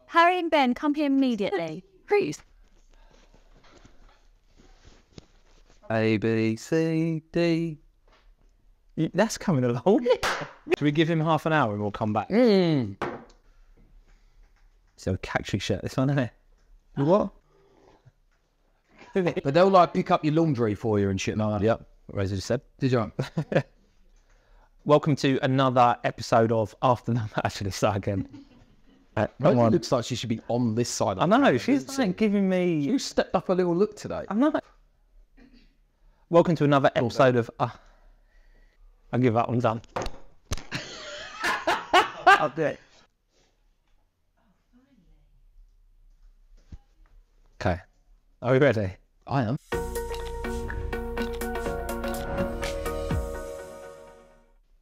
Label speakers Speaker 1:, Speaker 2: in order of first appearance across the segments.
Speaker 1: Harry and Ben, come here immediately.
Speaker 2: Prius. A, B, C, D.
Speaker 3: That's coming along. Should we give him half an hour and we'll come back? So catchy shirt, this one, isn't it?
Speaker 2: What? But they'll like pick up your laundry for you and shit like that.
Speaker 3: Yep, Rosa just said.
Speaker 2: Did you?
Speaker 3: Welcome to another episode of After the... Actually, start again.
Speaker 2: Rosa looks like she should be on this side.
Speaker 3: I know, she's like giving me...
Speaker 2: You stepped up a little look today.
Speaker 3: I know. Welcome to another episode of... I'll give up, I'm done. I'll do it. Okay. Are we ready?
Speaker 2: I am.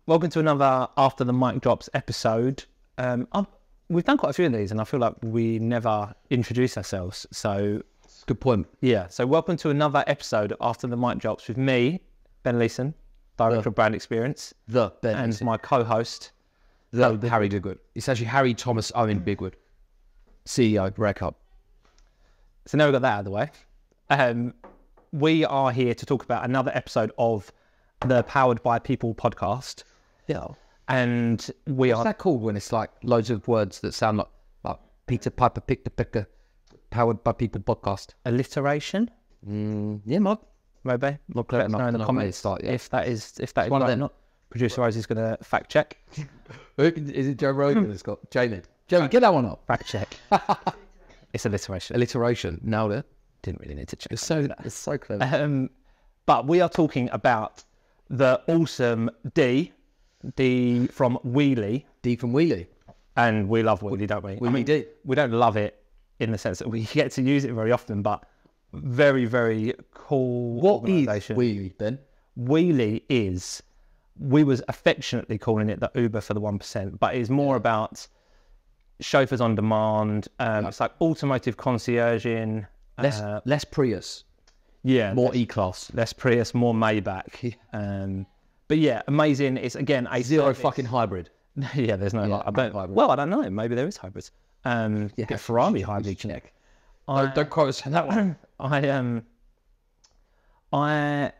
Speaker 3: Welcome to another After the Mic Drops episode. We've done quite a few of these and I feel like we never introduce ourselves. So,
Speaker 2: Good point.
Speaker 3: yeah. So welcome to another episode of After the Mic Drops with me, Ben Leeson, Director of Brand Experience, and my co-host,
Speaker 2: Harry Bigwood. It's actually Harry Thomas Owen Bigwood, CEO, Rec Hub.
Speaker 3: So now we've got that out of the way. We are here to talk about another episode of the Powered by People podcast.
Speaker 2: Yeah.
Speaker 3: And we
Speaker 2: What's that called when it's like loads of words that sound like Peter Piper picked a picker, Powered by People podcast?
Speaker 3: alliteration,
Speaker 2: Yeah, Mark.
Speaker 3: maybe.
Speaker 2: Not clear enough
Speaker 3: Know in the
Speaker 2: to know where to
Speaker 3: comments
Speaker 2: start, yeah.
Speaker 3: if that is
Speaker 2: one of
Speaker 3: right.
Speaker 2: them.
Speaker 3: Producer Rose is going to fact check.
Speaker 2: Is it Joe Rogan that's got Jamie? Jamie, get that one up.
Speaker 3: Fact check. It's alliteration.
Speaker 2: Alliteration. Nailed it.
Speaker 3: Didn't really need to check.
Speaker 2: It's so clever.
Speaker 3: But we are talking about the awesome D from Wheelie,
Speaker 2: D from Wheelie.
Speaker 3: and we love Wheelie, don't we?
Speaker 2: We do.
Speaker 3: We don't love it in the sense that we get to use it very often, but very, very cool.
Speaker 2: What is
Speaker 3: organisation.
Speaker 2: Wheelie, Ben?
Speaker 3: Wheelie is, we was affectionately calling it the Uber for the 1%, but it's more about chauffeurs on demand. It's like automotive concierging.
Speaker 2: Less Prius,
Speaker 3: Yeah.
Speaker 2: more E-Class.
Speaker 3: Less Prius, more Maybach. But yeah, amazing. It's again a
Speaker 2: Zero
Speaker 3: service.
Speaker 2: fucking hybrid.
Speaker 3: Yeah, there's no.
Speaker 2: Yeah,
Speaker 3: I don't.
Speaker 2: hybrid.
Speaker 3: Well, I don't know. Maybe there is hybrids. Get Ferrari hybrid check.
Speaker 2: Don't quote us on that one.
Speaker 3: I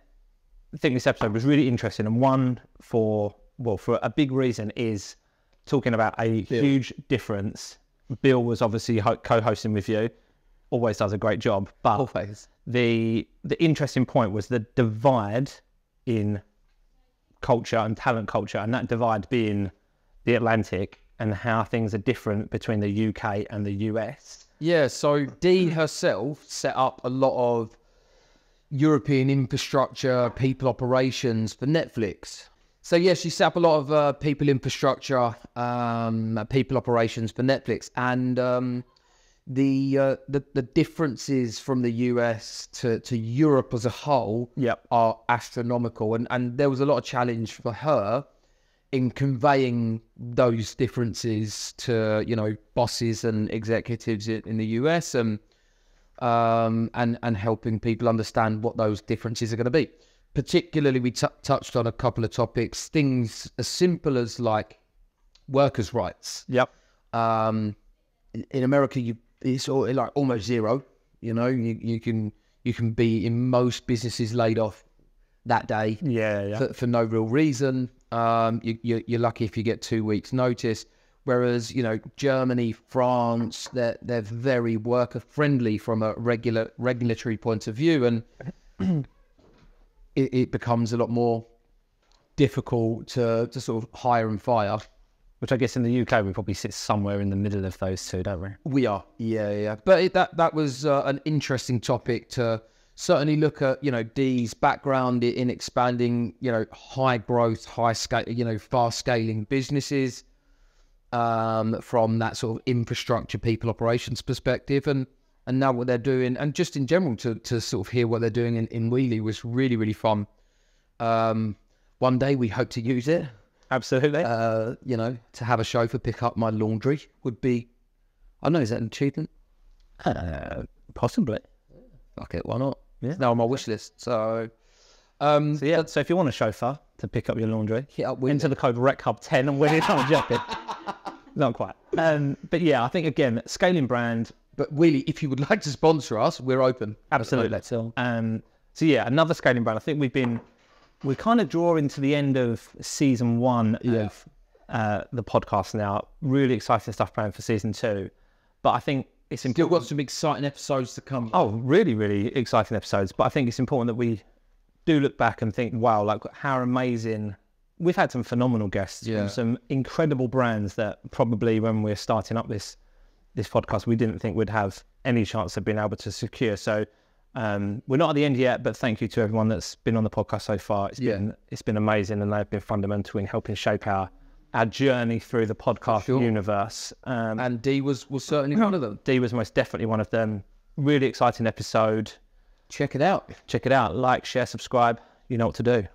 Speaker 3: think this episode was really interesting, and one for a big reason is talking about a huge difference. Bill was obviously co-hosting with you. Always does a great job, but
Speaker 2: Always.
Speaker 3: the interesting point was the divide in culture and talent culture, and that divide being the Atlantic and how things are different between the UK and the US.
Speaker 2: Yeah, so Dee herself set up a lot of European infrastructure, people operations for Netflix. So yeah, she set up a lot of people infrastructure, people operations for Netflix, and the differences from the US to Europe as a whole are astronomical, and there was a lot of challenge for her in conveying those differences to bosses and executives in the US, and helping people understand what those differences are going to be. Particularly, we touched on a couple of topics, things as simple as like workers' rights.
Speaker 3: Yep.
Speaker 2: In America, it's like almost zero. You can be in most businesses laid off that day. For no real reason. You're lucky if you get 2 weeks notice. Whereas Germany, France, they're very worker friendly from a regulatory point of view, and it becomes a lot more difficult to sort of hire and fire.
Speaker 3: Which I guess in the UK we probably sit somewhere in the middle of those two, don't we?
Speaker 2: We are, yeah. But that was an interesting topic to certainly look at. Dee's background in expanding, high growth, high scale, fast scaling businesses, from that sort of infrastructure, people operations perspective, and now what they're doing, and just in general to sort of hear what they're doing in Wheelie was really, really fun. One day we hope to use it.
Speaker 3: Absolutely.
Speaker 2: To have a chauffeur pick up my laundry would be, I don't know, is that an achievement?
Speaker 3: Possibly.
Speaker 2: Fuck it, why not?
Speaker 3: Yeah.
Speaker 2: It's now on my wish list. So
Speaker 3: So if you want a chauffeur to pick up your laundry,
Speaker 2: hit up
Speaker 3: enter the code RECHUB10 and win it on a jacket. Not quite. But yeah, I think again, scaling brand.
Speaker 2: But really, if you would like to sponsor us, we're open.
Speaker 3: Absolutely.
Speaker 2: So
Speaker 3: yeah, another scaling brand. I think we're kind of drawing to the end of season 1 of the podcast now. Really exciting stuff planned for season 2. But I think it's important.
Speaker 2: Still got some exciting episodes to come.
Speaker 3: Oh, really, really exciting episodes. But I think it's important that we do look back and think, wow, like how amazing. We've had some phenomenal guests from some incredible brands that probably when we're starting up this podcast, we didn't think we'd have any chance of being able to secure. So we're not at the end yet, but thank you to everyone that's been on the podcast so far. It's been amazing, and they've been fundamental in helping shape our journey through the podcast universe.
Speaker 2: And D was certainly one of them.
Speaker 3: D was most definitely one of them. Really exciting episode.
Speaker 2: Check it out.
Speaker 3: Like, share, subscribe. You know what to do.